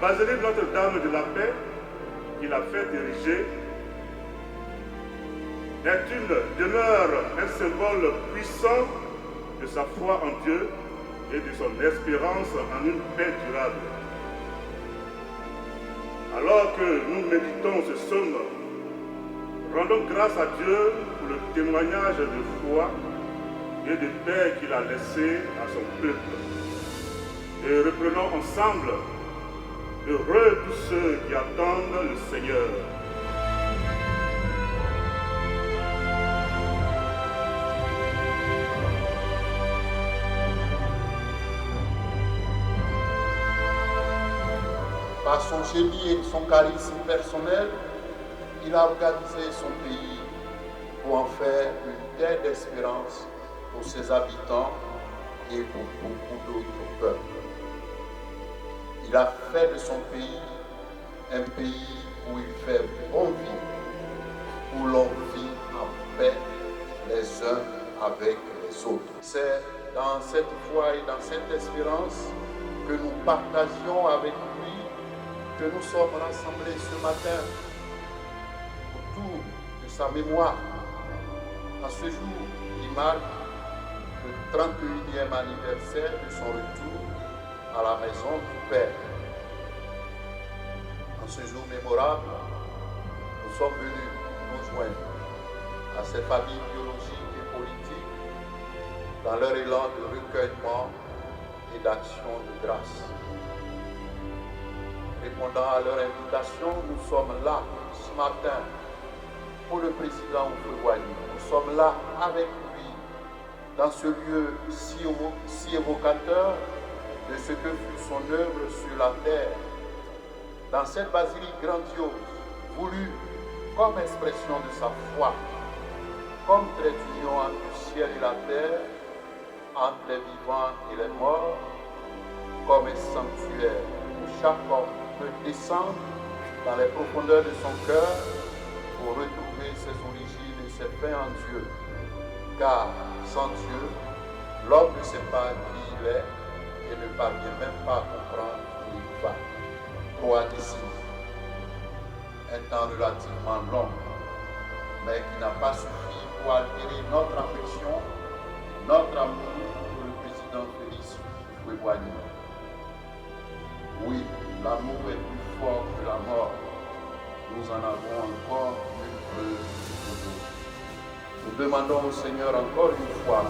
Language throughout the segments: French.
basilique Notre-Dame de la Paix, qu'il a fait ériger, demeure un symbole puissant de sa foi en Dieu et de son espérance en une paix durable. Alors que nous méditons ce psaume, rendons grâce à Dieu pour le témoignage de foi et de paix qu'il a laissé à son peuple. Et reprenons ensemble: heureux tous ceux qui attendent le Seigneur. Par son génie et son charisme personnel, il a organisé son pays pour en faire une terre d'espérance pour ses habitants et pour beaucoup d'autres peuples. Il a fait de son pays un pays où il fait bon vivre, où l'on vit en paix les uns avec les autres. C'est dans cette foi et dans cette espérance que nous partagions avec lui que nous sommes rassemblés ce matin autour de sa mémoire. À ce jour, il marque le 31e anniversaire de son retour à la maison du Père. En ce jour mémorable, nous sommes venus nous joindre à ces familles biologiques et politiques dans leur élan de recueillement et d'action de grâce. Répondant à leur invitation, nous sommes là ce matin pour le président Houphouët-Boigny. Nous sommes là avec lui dans ce lieu si évocateur de ce que fut son œuvre sur la terre. Dans cette basilique grandiose, voulue comme expression de sa foi, comme trait d'union entre le ciel et la terre, entre les vivants et les morts, comme un sanctuaire où chaque homme peut descendre dans les profondeurs de son cœur pour retrouver ses origines et ses fins en Dieu. Car sans Dieu, l'homme ne sait pas qui il est et ne parvient même pas à comprendre où il va. Trois décennies, un temps relativement long, mais qui n'a pas suffi pour altérer notre affection, notre amour pour le président Félix Houphouët-Boigny. Oui, l'amour est plus fort que la mort. Nous en avons encore une preuve aujourd'hui. Nous demandons au Seigneur encore une fois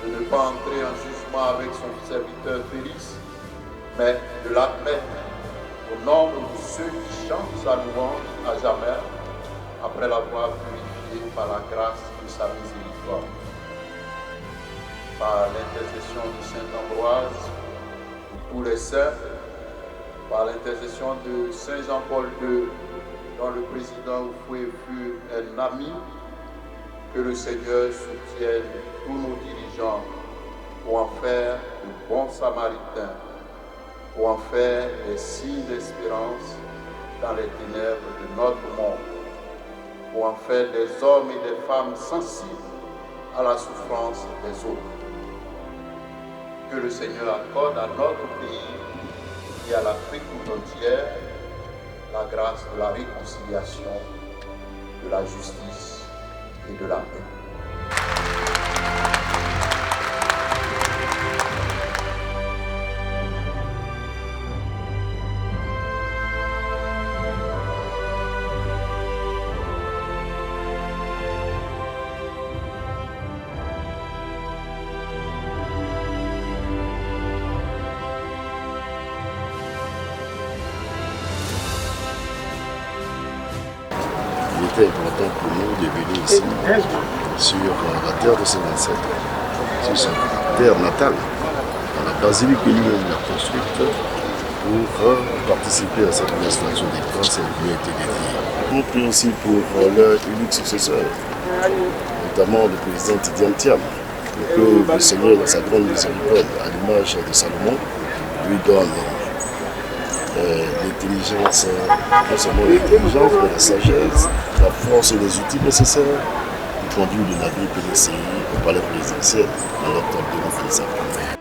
de ne pas entrer en jugement avec son serviteur Félix, mais de l'admettre au nombre de ceux qui chantent sa louange à jamais, après l'avoir purifié par la grâce de sa miséricorde. Par l'intercession de saint Ambroise, de tous les saints, par l'intercession de saint Jean-Paul II, dont le président Houphouët fut un ami, que le Seigneur soutienne tous nos dirigeants pour en faire de bons samaritains, pour en faire des signes d'espérance dans les ténèbres de notre monde, pour en faire des hommes et des femmes sensibles à la souffrance des autres. Que le Seigneur accorde à notre pays et à l'Afrique tout entière la grâce de la réconciliation, de la justice et de la paix. Il était important pour nous de venir ici, sur la terre de ses ancêtres, sur sa terre natale, dans la basilique que lui-même a construite pour participer à cette installation des grâces qui lui a été dédiée. On prie aussi pour leur unique successeur, notamment le président Tidiane Thiam, que le Seigneur, dans sa grande miséricorde, à l'image de Salomon, lui donne l'intelligence, non seulement l'intelligence, mais la sagesse, la force et les outils nécessaires pour conduire le navire PDCI au palais présidentiel en octobre 2025.